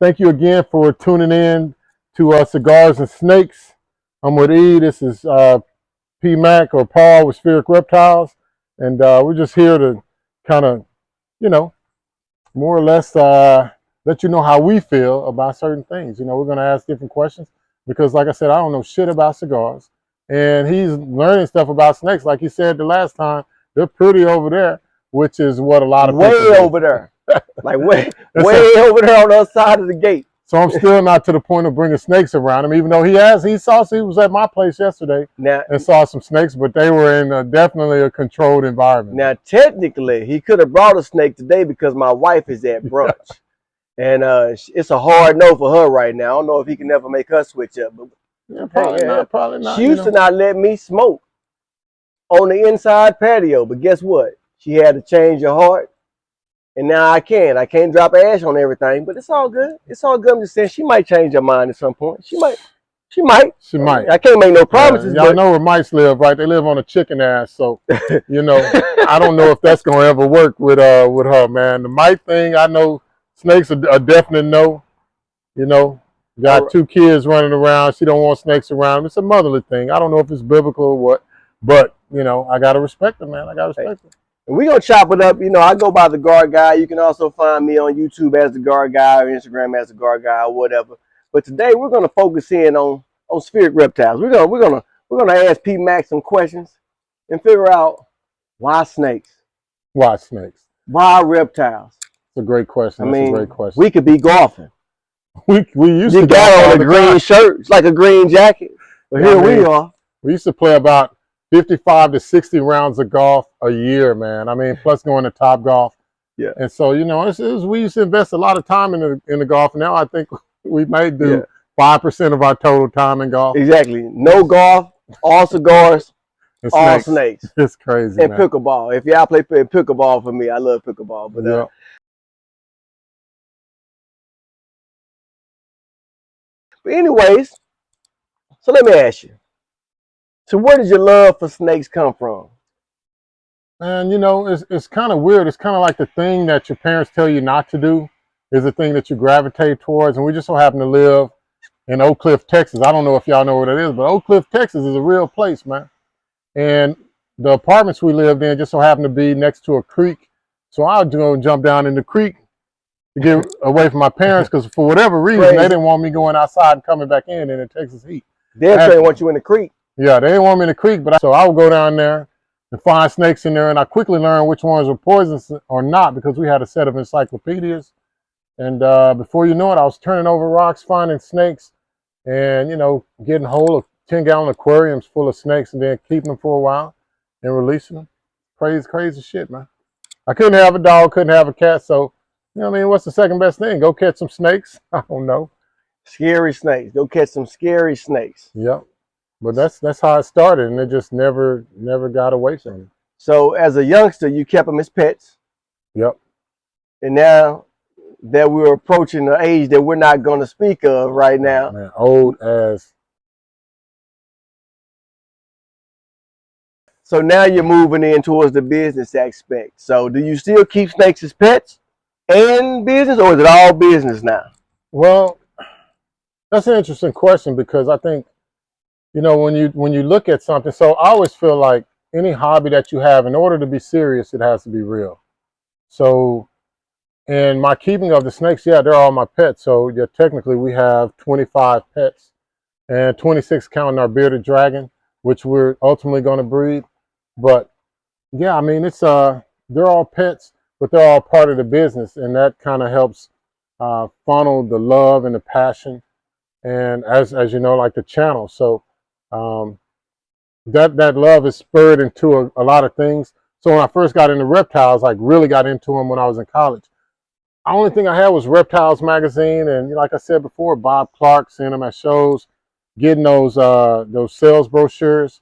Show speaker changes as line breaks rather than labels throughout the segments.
Thank you again for tuning in to Cigars and Snakes. I'm with E. This is P. Mac or Paul with Spheric Reptiles. And we're just here to kind of, more or less let you know how we feel about certain things. We're going to ask different questions because, like I said, I don't know shit about cigars. And he's learning stuff about snakes. Like he said the last time, they're pretty over there, which is what a lot of people
way over there. Like way over there on the other side of the gate.
So I'm still not to the point of bringing snakes around him, even though he was at my place yesterday and saw some snakes, but they were in definitely a controlled environment.
Now, technically, he could have brought a snake today because my wife is at brunch. And it's a hard no for her right now. I don't know if he can ever make her switch up. But
yeah, probably not.
She used to not let me smoke on the inside patio, but guess what? She had to change her heart. And now I can't drop ash on everything, but it's all good. It's all good. I'm just saying she might change her mind at some point. She might. I can't make no promises.
Y'all know where mice live, right? They live on a chicken ass, so I don't know if that's gonna ever work with her, man. The mite thing, I know snakes are a definite no. Got two kids running around. She don't want snakes around. It's a motherly thing. I don't know if it's biblical or what, but I gotta respect it, man. I gotta respect it.
And we're going to chop it up. I go by the Guard Guy. You can also find me on YouTube as the Guard Guy or Instagram as the Guard Guy or whatever. But today we're going to focus in on Spheric Reptiles. We're going to ask P. Mac some questions and figure out why snakes.
Why snakes?
Why reptiles?
It's a great question.
That's
a great question.
We could be golfing.
We used to
got on a green shirt, it's like a green jacket. But here we are.
We used to play about 55 to 60 rounds of golf a year, man. I mean, plus going to Top Golf.
Yeah.
And so, we used to invest a lot of time in the golf. Now I think we may do 5% of our total time in golf.
Exactly. No golf, all cigars, all snakes.
It's crazy,
and man. Pickleball. If y'all play pickleball for me, I love pickleball. But but anyways, so let me ask you. So where did your love for snakes come from?
And it's kind of weird. It's kind of like the thing that your parents tell you not to do is the thing that you gravitate towards. And we just so happen to live in Oak Cliff, Texas. I don't know if y'all know where that is, but Oak Cliff, Texas is a real place, man. And the apartments we lived in just so happened to be next to a creek. So I would go jump down in the creek to get away from my parents because for whatever reason, they didn't want me going outside and coming back in the Texas heat.
They didn't want you in the creek.
Yeah, they didn't want me in the creek, so I would go down there and find snakes in there, and I quickly learned which ones were poisonous or not because we had a set of encyclopedias. And before you know it, I was turning over rocks, finding snakes, and getting hold of 10-gallon aquariums full of snakes, and then keeping them for a while and releasing them. Crazy shit, man. I couldn't have a dog, couldn't have a cat, so what's the second best thing? Go catch some snakes. I don't know.
Scary snakes. Go catch some scary snakes.
Yep. But that's how it started, and it just never got away from it.
So as a youngster, you kept them as pets.
Yep.
And now that we're approaching the age that we're not going to speak of right now.
Man, old as.
So now you're moving in towards the business aspect. So do you still keep snakes as pets and business, or is it all business now?
Well, that's an interesting question because I think, when you look at something, so I always feel like any hobby that you have, in order to be serious, it has to be real. So in my keeping of the snakes, they're all my pets. So technically we have 25 pets and 26 counting our bearded dragon, which we're ultimately going to breed. But it's they're all pets, but they're all part of the business, and that kind of helps funnel the love and the passion, and as you know, like the channel. So that love is spurred into a lot of things. So when I first got into reptiles, like really got into them when I was in college. The only thing I had was Reptiles magazine, and like I said before, Bob Clark, seeing them at shows, getting those sales brochures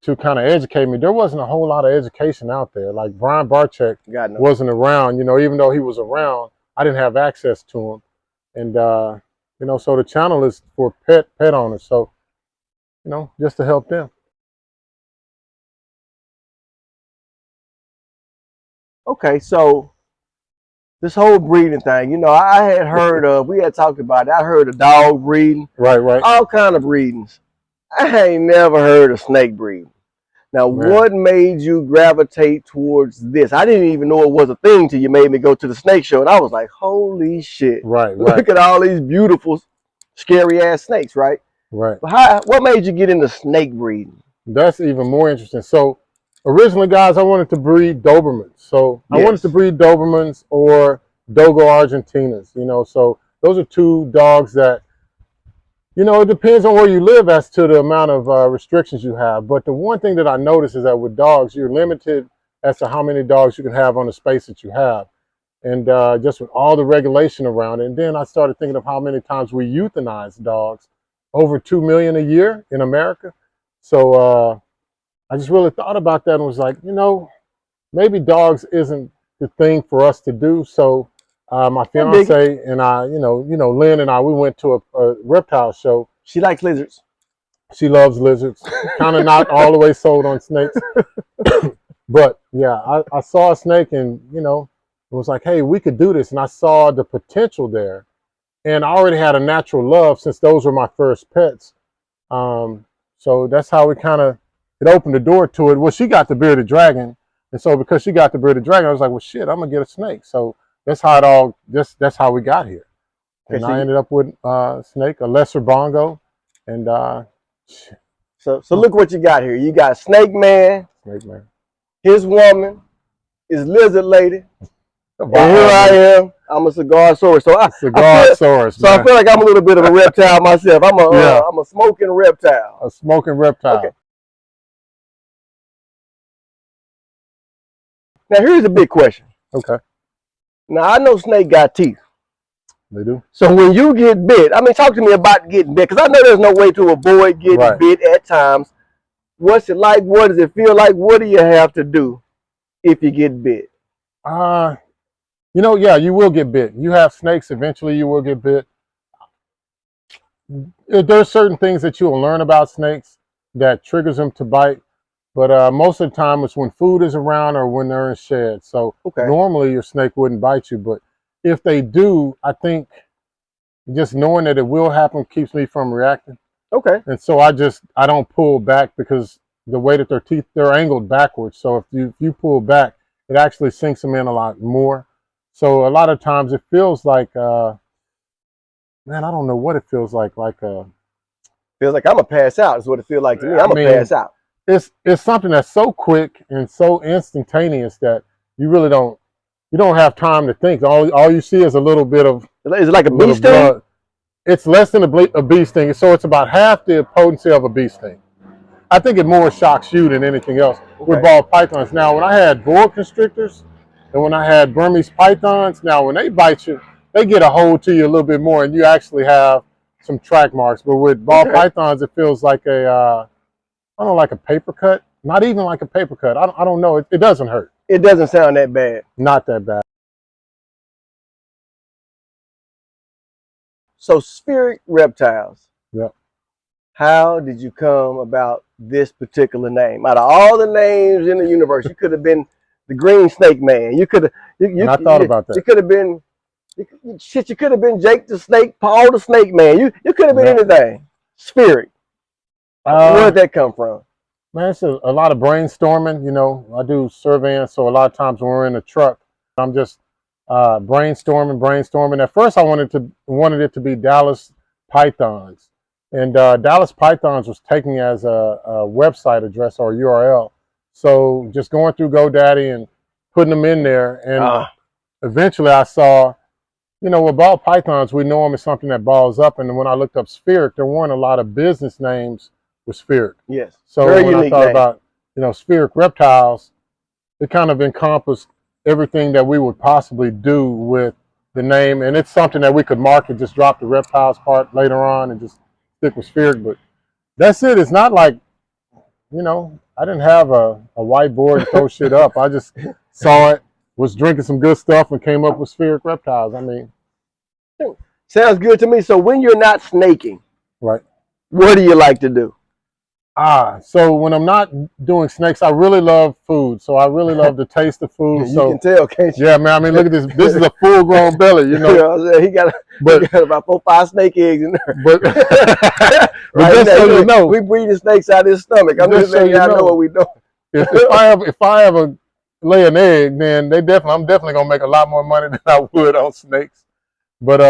to kind of educate me. There wasn't a whole lot of education out there. Like Brian Barczyk wasn't around, even though he was around, I didn't have access to him. And so the channel is for pet owners. So, just to help them.
Okay, so this whole breeding thing, you know, I had heard of, we had talked about it. I heard of dog breeding,
Right.
all kind of breedings. I ain't never heard of snake breeding. Now,
Man.
what made you gravitate towards this? I didn't even know it was a thing till you made me go to the snake show, and I was like, holy shit.
Right.
Look at all these beautiful, scary ass snakes, right?
Right.
But what made you get into snake breeding?
That's even more interesting. So originally, guys, I wanted to breed Dobermans. So I wanted to breed Dobermans or Dogo Argentinas, you know. So those are two dogs that, you know, it depends on where you live as to the amount of restrictions you have. But the one thing that I noticed is that with dogs, you're limited as to how many dogs you can have on the space that you have. And just with all the regulation around it. And then I started thinking of how many times we euthanize dogs, over 2 million a year in America. So I just really thought about that and was like, you know, maybe dogs isn't the thing for us to do. So my fiance and I, you know, Lynn and I, we went to a reptile show.
She likes lizards.
She loves lizards. Kind of not all the way sold on snakes. But yeah, I saw a snake and, you know, it was like, hey, we could do this. And I saw the potential there. And I already had a natural love since those were my first pets. So that's how we kind of, it opened the door to it. Well, she got the bearded dragon. And so because she got the bearded dragon, I was like, well, shit, I'm going to get a snake. So that's how it all, that's how we got here. And I ended up with a snake, a lesser bongo. And
so look what you got here. You got Snake Man.
Snake Man.
His woman is Lizard Lady. And here I am. I'm a Cigar-saurus. So I feel like I'm a little bit of a reptile myself. I'm a smoking reptile.
A smoking reptile.
Okay. Now here's a big question.
Okay.
Now I know snake got teeth.
They do.
So when you get bit, I mean, talk to me about getting bit, because I know there's no way to avoid getting bit at times. What's it like? What does it feel like? What do you have to do if you get bit?
You know, yeah, you will get bit. You have snakes, eventually you will get bit. There's certain things that you'll learn about snakes that triggers them to bite. But most of the time it's when food is around or when they're in shed. So normally your snake wouldn't bite you. But if they do, I think just knowing that it will happen keeps me from reacting.
Okay.
And so I don't pull back because the way that their teeth, they're angled backwards. So if you pull back, it actually sinks them in a lot more. So a lot of times it feels like, man, I don't know what it feels like.
Feels like I'm going to pass out is what it feels like to me. I'm going to pass out.
It's something that's so quick and so instantaneous that you really don't have time to think. All you see is a little bit of.
Is it like a bee sting?
It's less than a bee sting, so it's about half the potency of a bee sting. I think it more shocks you than anything else with ball pythons. Now, when I had boa constrictors and when I had Burmese pythons, now when they bite you, they get a hold to you a little bit more, and you actually have some track marks. But with ball pythons, it feels like I don't know, like a paper cut. Not even like a paper cut. I don't know. It doesn't hurt.
It doesn't sound that bad.
Not that bad.
So Spheric Reptiles.
Yep.
How did you come about this particular name? Out of all the names in the universe, you could have been the Green Snake Man. You could have. I thought about that. You could have been. Shit, you could have been Jake the Snake, Paul the Snake Man. You could have been anything. Spheric. Where did that come from?
Man, it's a lot of brainstorming. You know, I do surveying, so a lot of times when we're in the truck, I'm just brainstorming. At first, I wanted it to be Dallas Pythons, and Dallas Pythons was taken as a website address or URL. So just going through GoDaddy and putting them in there, and eventually I saw, you know, with ball pythons, we know them as something that balls up. And when I looked up Spheric, there weren't a lot of business names with Spheric.
Yes.
So when I thought about, you know, Spheric Reptiles, it kind of encompassed everything that we would possibly do with the name. And it's something that we could market, just drop the reptiles part later on and just stick with Spheric. But that's it. It's not like, you know, I didn't have a whiteboard and throw shit up. I just saw it, was drinking some good stuff, and came up with Spheric Reptiles. I mean,
sounds good to me. So when you're not snaking,
right,
what do you like to do?
So when I'm not doing snakes, I really love food. So I really love the taste of food.
You can tell, can't you?
Yeah, man. I mean, look at this. This is a full-grown belly, you know.
You know what I'm saying? He got about 4 or 5 snake eggs in there.
But,
right
just
now,
so you know,
we breeding snakes out of his stomach. I'm just letting y'all know what we doing.
If I ever lay an egg, then I'm definitely gonna make a lot more money than I would on snakes. But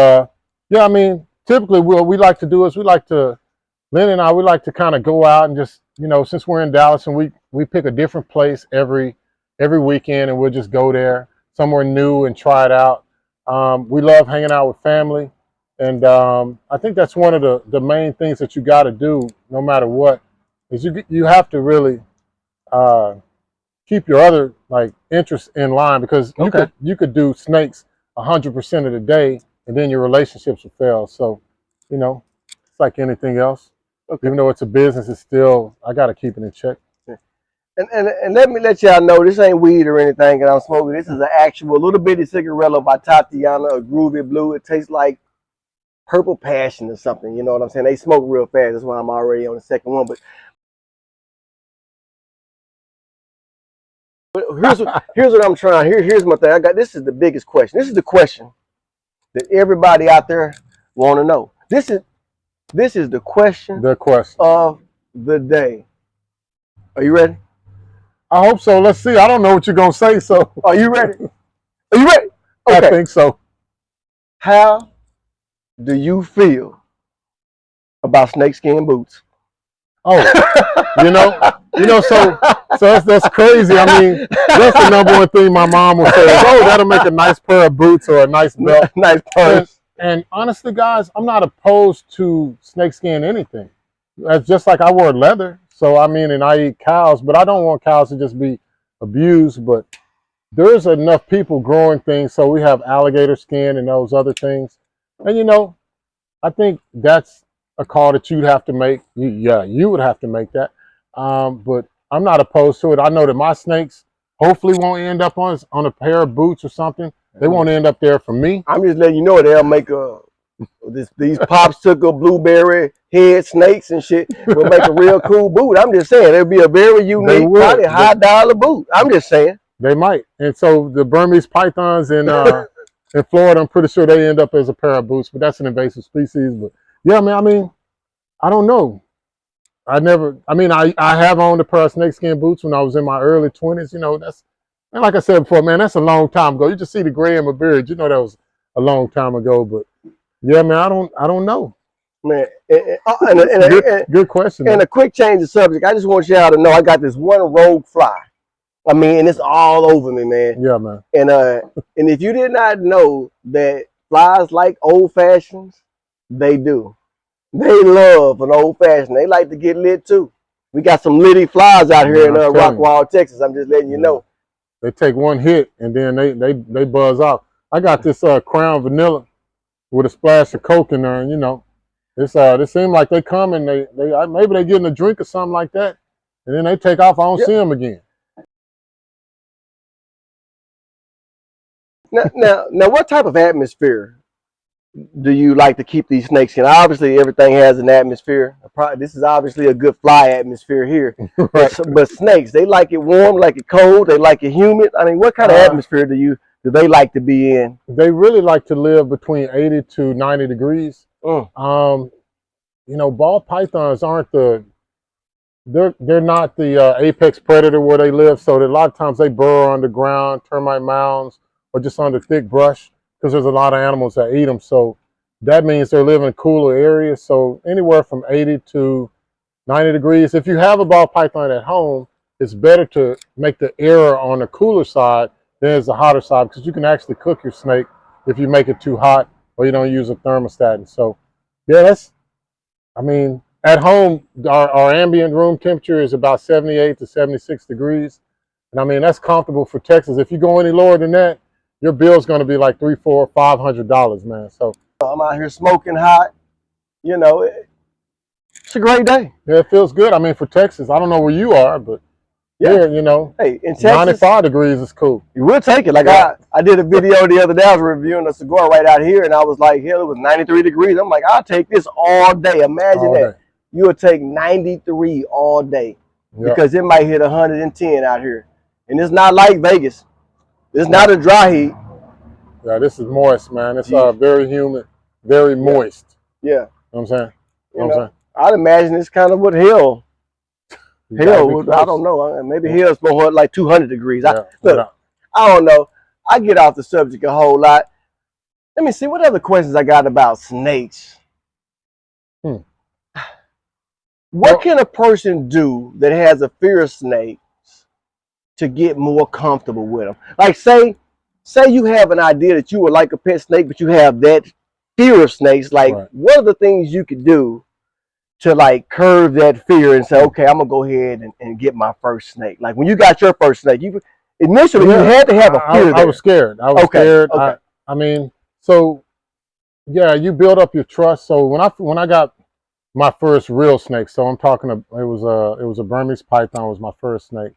yeah, I mean, typically what we like to do is Lynn and I, we like to kind of go out and just, you know, since we're in Dallas and we pick a different place every weekend and we'll just go there somewhere new and try it out. We love hanging out with family. And I think that's one of the main things that you got to do no matter what is you have to really keep your other like interests in line because you could do snakes 100% of the day and then your relationships will fail. So, you know, it's like anything else. Even though it's a business, it's still, I got to keep it in check.
And let me let y'all know, this ain't weed or anything that I'm smoking. This is an actual little bitty cigarello by Tatiana, a groovy blue. It tastes like purple passion or something. You know what I'm saying? They smoke real fast. That's why I'm already on the second one. But here's what I'm trying. Here's my thing. This is the biggest question. This is the question that everybody out there want to know. This is the question.
The question
of the day. Are you ready?
I hope so. Let's see. I don't know what you're gonna say. So,
are you ready? Are you ready?
Okay. I think so.
How do you feel about snakeskin boots?
Oh, so that's crazy. I mean, that's the number one thing my mom will say is, oh, that'll make a nice pair of boots or a nice belt.
Nice purse.
And honestly, guys, I'm not opposed to snakeskin anything. That's just like I wore leather. So, I mean, and I eat cows, but I don't want cows to just be abused. But there's enough people growing things. So we have alligator skin and those other things. And, you know, I think that's a call that you'd have to make. You would have to make that. But I'm not opposed to it. I know that my snakes hopefully won't end up on a pair of boots or something. They won't end up there for me.
I'm just letting you know they'll make these popsicle blueberry head snakes and shit will make a real cool boot. I'm just saying it'll be a very unique, probably high-dollar boot. I'm just saying
they might. And so the Burmese pythons in Florida, I'm pretty sure they end up as a pair of boots. But that's an invasive species. But yeah, man. I mean, I don't know. I have owned a pair of snakeskin boots when I was in my early 20s. You know, and like I said before, man, that's a long time ago. You just see the gray in my beard. You know that was a long time ago. But yeah, man, I don't know.
Man,
good question.
And a quick change of subject. I just want y'all to know I got this one rogue fly. I mean, it's all over me, man.
Yeah, man.
And if you did not know that flies like old fashions, they do. They love an old fashioned. They like to get lit too. We got some litty flies out here in Rockwall, Texas. I'm just letting you know.
They take one hit and then they buzz off. I got this Crown Vanilla with a splash of Coke in there, and you know, it seems like they come and maybe they getting a drink or something like that, and then they take off. I don't see them again.
Now, what type of atmosphere do you like to keep these snakes in? Obviously, everything has an atmosphere. This is obviously a good fly atmosphere here. Right. But snakes, they like it warm, like it cold, they like it humid. I mean, what kind of atmosphere do they like to be in? They
really like to live between 80 to 90 degrees. You know, ball pythons aren't they're not the apex predator where they live. So that a lot of times they burrow underground, termite mounds, or just under thick brush, because there's a lot of animals that eat them. So that means they're living in cooler areas. So anywhere from 80 to 90 degrees. If you have a ball python at home, it's better to make the air on the cooler side than it's the hotter side, because you can actually cook your snake if you make it too hot or you don't use a thermostat. And so, yeah, at home, our ambient room temperature is about 78 to 76 degrees. And I mean, that's comfortable for Texas. If you go any lower than that, your bill's going to be like $300, $400, $500, man. So
I'm out here smoking hot. You know, it's a great day.
Yeah, it feels good. I mean, for Texas, I don't know where you are, but yeah, you know,
hey, in Texas,
95 degrees is cool.
You will take it. Like I did a video the other day. I was reviewing a cigar right out here, and I was like, hell, it was 93 degrees. I'm like, I'll take this all day. Imagine that. you'll take 93 all day
Yeah.
because it might hit 110 out here. And it's not like Vegas. It's not a dry heat.
Yeah, this is moist, man. It's
Yeah.
very humid, very moist.
Yeah.
You know what I'm saying?
You know, I'd imagine it's kind of what hell. Hell, I don't know. Maybe hell's more like 200 degrees.
Yeah,
Look, I don't know. I get off the subject a whole lot. Let me see what other questions I got about snakes. What can a person do that has a fear of snakes to get more comfortable with them? Like say you have an idea that you would like a pet snake, but you have that fear of snakes. Like, what are the things you could do to like curb that fear and say, okay, I'm gonna go ahead and get my first snake? Like when you got your first snake, you initially you had to have a fear.
I was scared. I was scared.
Okay.
I mean, so yeah, you build up your trust. So when I got my first real snake, so I'm talking, it was a Burmese python was my first snake,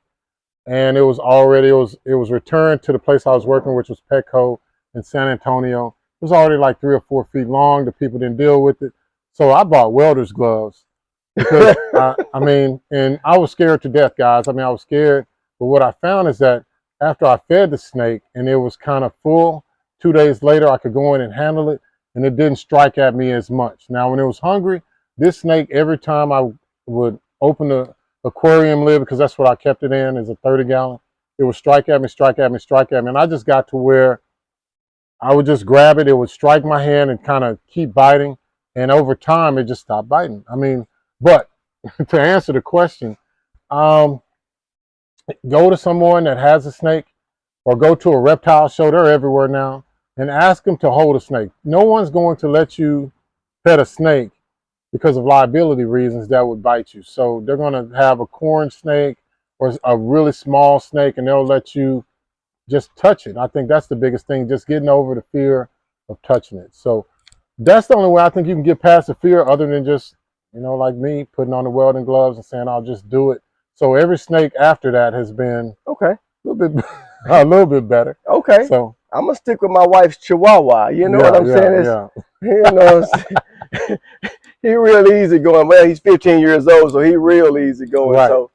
and it was returned to the place I was working, which was Petco in San Antonio. It was already like 3 or 4 feet long. The people didn't deal with it, so I bought welder's gloves because I mean, and I was scared to death, guys. I mean, I was scared, but what I found is that after I fed the snake and it was kind of full, 2 days later I could go in and handle it, and it didn't strike at me as much. Now, when it was hungry, this snake, every time I would open the aquarium lid, because that's what I kept it in, is a 30-gallon, it would strike at me, strike at me, strike at me. And I just got to where I would just grab it, it would strike my hand and kind of keep biting. And over time, it just stopped biting. I mean, but to answer the question, go to someone that has a snake or go to a reptile show, they're everywhere now, and ask them to hold a snake. No one's going to let you pet a snake because of liability reasons that would bite you. So they're going to have a corn snake or a really small snake, and they'll let you just touch it. I think that's the biggest thing, just getting over the fear of touching it. So that's the only way I think you can get past the fear, other than just, like me, putting on the welding gloves and saying, I'll just do it. So every snake after that has been a little bit better.
Okay.
So
I'm going to stick with my wife's Chihuahua. You know what I'm saying? You know, he real easy going. Well, he's 15 years old, so he real easy going. Right. So,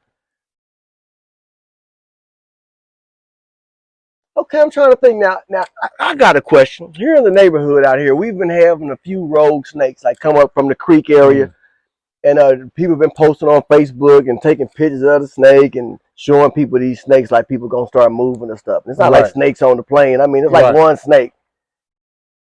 okay, I'm trying to think now. Now, I got a question. Here in the neighborhood out here, we've been having a few rogue snakes like come up from the creek area, and people have been posting on Facebook and taking pictures of the snake and showing people these snakes, like people gonna start moving and stuff. And it's not like snakes on the plane. I mean, it's like one snake.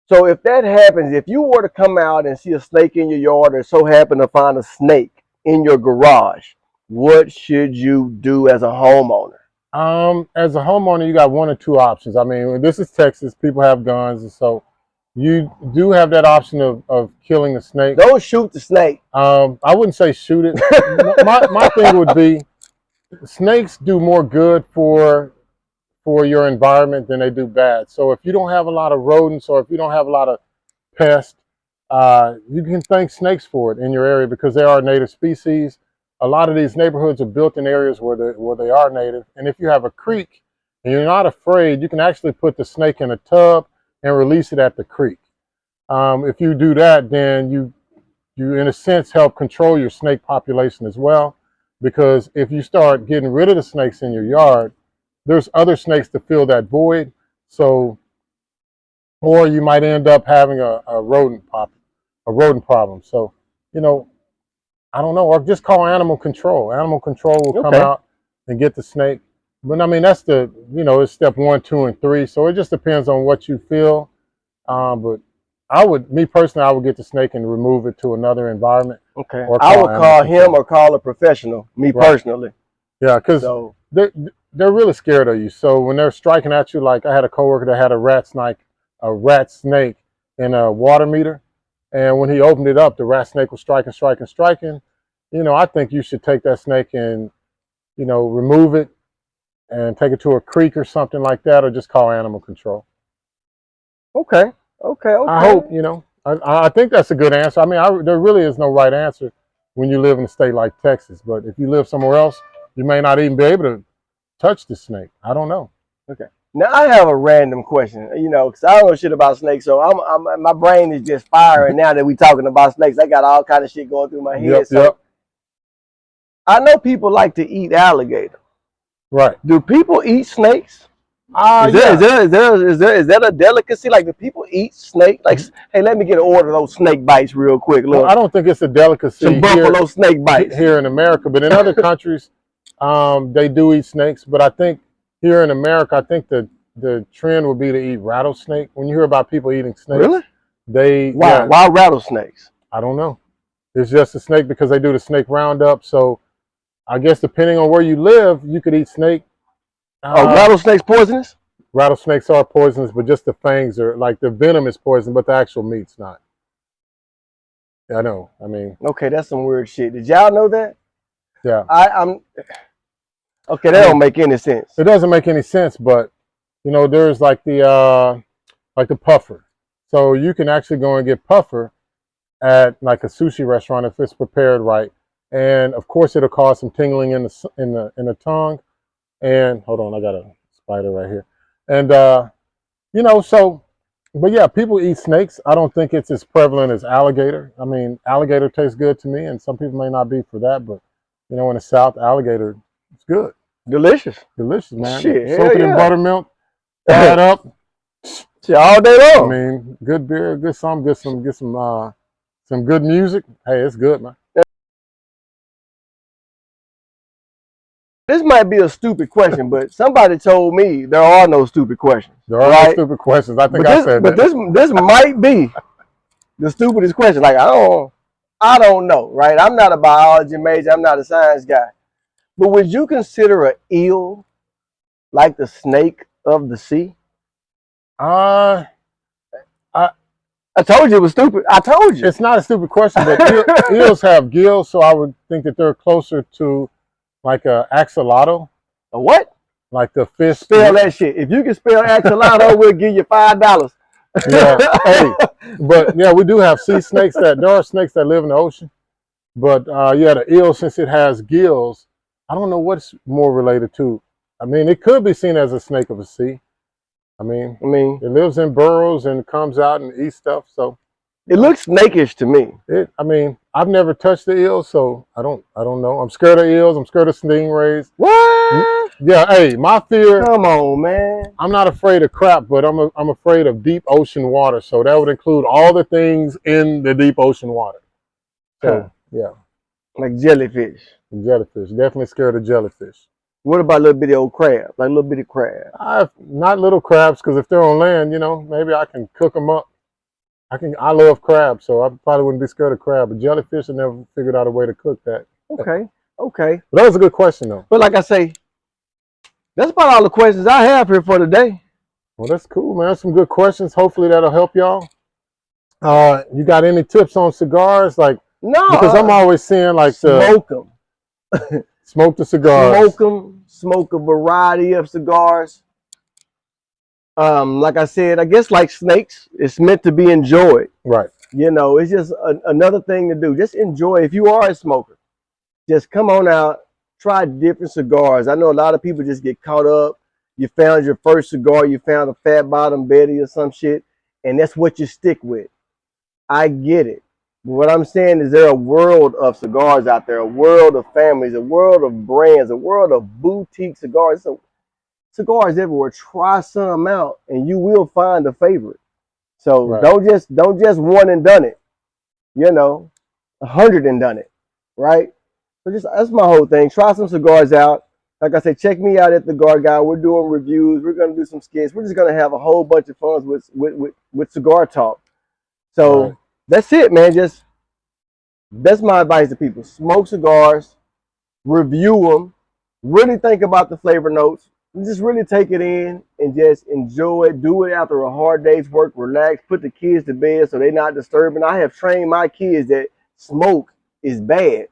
So if that happens, if you were to come out and see a snake in your yard or so happen to find a snake in your garage, what should you do as a homeowner?
As a homeowner, you got one or two options. I mean, this is Texas. People have guns, and so you do have that option of killing the snake.
Don't shoot the snake.
I wouldn't say shoot it. my thing would be, snakes do more good for your environment than they do bad. So if you don't have a lot of rodents, or if you don't have a lot of pests, you can thank snakes for it in your area, because they are native species. A lot of these neighborhoods are built in areas where they are native. And if you have a creek and you're not afraid, you can actually put the snake in a tub and release it at the creek. If you do that, then you in a sense help control your snake population as well, because if you start getting rid of the snakes in your yard, there's other snakes to fill that void. So, or you might end up having a rodent problem. So, I don't know, or just call animal control. Animal control will come out and get the snake. But I mean, that's it's step 1, 2, and 3. So it just depends on what you feel. But me personally, I would get the snake and remove it to another environment.
Okay. I would call him or call a professional, me personally.
Yeah, because they're really scared of you. So when they're striking at you, like I had a coworker that had a rat snake in a water meter. And when he opened it up, the rat snake was striking. I think you should take that snake and, remove it and take it to a creek or something like that, or just call animal control.
Okay.
I hope, I think that's a good answer. I mean, there really is no right answer when you live in a state like Texas. But if you live somewhere else, you may not even be able to touch the snake. I don't know.
Okay. Now, I have a random question, because I don't know shit about snakes, so my brain is just firing now that we talking about snakes. I got all kind of shit going through my head. So I know people like to eat alligator.
Right.
Do people eat snakes? Is that a delicacy? Like, do people eat snake? Like, hey, let me get an order of those snake bites real quick. Look,
well, I don't think it's a delicacy
some buffalo snake bites
here in America, but in other countries, they do eat snakes. But I think here in America, I think the trend would be to eat rattlesnake. When you hear about people eating snakes,
really? Why rattlesnakes?
I don't know. It's just a snake because they do the snake roundup. So I guess depending on where you live, you could eat snake.
Rattlesnakes poisonous?
Rattlesnakes are poisonous, but just the fangs are like the venom is poison, but the actual meat's not. I know. I mean,
okay, that's some weird shit. Did y'all know that?
Yeah.
I'm okay. That don't make any sense.
It doesn't make any sense, but you know, there's like the puffer. So you can actually go and get puffer at like a sushi restaurant if it's prepared right, and of course it'll cause some tingling in the tongue. And hold on, I got a spider right here. And you know, so but yeah, people eat snakes. I don't think it's as prevalent as alligator. I mean, alligator tastes good to me, and some people may not be for that, but you know, in the South, alligator it's good.
Delicious,
man.
Shit,
soak it in buttermilk, fry it up.
Shit, all day long.
I mean, good beer, good some good music. Hey, it's good, man.
This might be a stupid question, but somebody told me there are no stupid questions.
There are no stupid questions. I think I said that.
But this might be the stupidest question. Like, I don't know, right? I'm not a biology major. I'm not a science guy. But would you consider an eel like the snake of the sea?
I
told you it was stupid. I told you.
It's not a stupid question, but eels have gills, so I would think that they're closer to like a axolotl.
A what?
Like the fish.
Spell that shit. If you can spell axolotl, we'll give you $5.
Yeah. Hey, but yeah, we do have sea snakes there are snakes that live in the ocean. But yeah, the eel, since it has gills, I don't know what's more related to. I mean, it could be seen as a snake of the sea. I mean, it lives in burrows and comes out and eats stuff. So
it looks snakish to me.
I mean, I've never touched the eel, so I don't know. I'm scared of eels. I'm scared of stingrays.
What?
Yeah. Hey, my fear.
Come on, man.
I'm not afraid of crap, but I'm afraid of deep ocean water. So that would include all the things in the deep ocean water. So yeah.
Like jellyfish.
Jellyfish. Definitely scared of jellyfish.
What about little bitty old crab? Like little bitty crab?
Not little crabs, because if they're on land, you know, maybe I can cook them up. I love crab, so I probably wouldn't be scared of crab. But jellyfish, I never figured out a way to cook that.
Okay.
But that was a good question, though.
But like I say, that's about all the questions I have here for today.
Well, that's cool, man. Some good questions. Hopefully that'll help y'all. You got any tips on cigars? Like,
no,
because I'm always seeing like
smoke them.
Smoke the cigars.
Smoke them. Smoke a variety of cigars. Like I said, I guess like snakes, it's meant to be enjoyed.
Right.
You know, it's just another thing to do. Just enjoy. If you are a smoker, just come on out, try different cigars. I know a lot of people just get caught up. You found your first cigar, you found a fat bottom Betty or some shit, and that's what you stick with. I get it. But what I'm saying is there a world of cigars out there, a world of families, a world of brands, a world of boutique cigars. So cigars everywhere. Try some out and you will find a favorite. So don't just one and done it. You know, 100 and done it. Right? So that's my whole thing. Try some cigars out. Like I said, check me out at the Guard Guy. We're doing reviews. We're gonna do some skits. We're just gonna have a whole bunch of fun with cigar talk. So that's it, man. That's my advice to people. Smoke cigars, review them, really think about the flavor notes, just really take it in and just enjoy it. Do it after a hard day's work, relax, put the kids to bed so they're not disturbing. I have trained my kids that smoke is bad.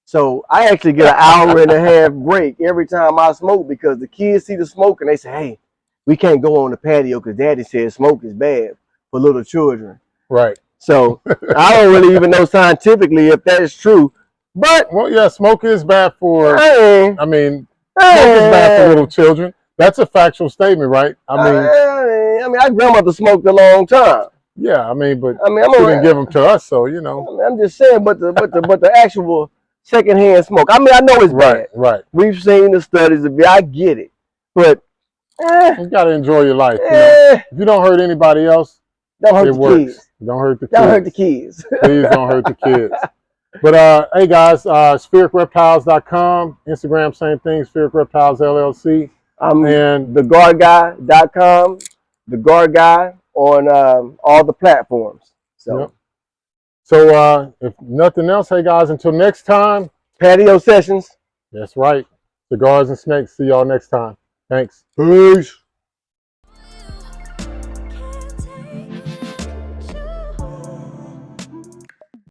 So I actually get an hour and a half break every time I smoke because the kids see the smoke and they say, hey, we can't go on the patio because daddy said smoke is bad for little children.
Right.
So I don't really even know scientifically if that is true. But
well, yeah, smoke is bad for smoke is bad for little children. That's a factual statement, right? I
mean, our grandmother smoked a long time.
Yeah, I mean, but
she
didn't give them to us, so you know.
I'm just saying, but the actual secondhand smoke. I mean, I know it's bad.
Right.
We've seen the studies of it. I get it, but
You gotta enjoy your life. You know? If you don't hurt anybody else,
don't hurt
it
the
works.
kids.
Don't hurt the kids.
Don't hurt the kids.
Please don't hurt the kids. But hey guys, sphericreptiles.com, Instagram, same thing, Spheric Reptiles LLC.
And theguardguy.com, the guard guy on all the platforms. So,
yep. So if nothing else, hey guys, until next time,
patio sessions.
That's right. Cigars and snakes. See y'all next time. Thanks.
Peace.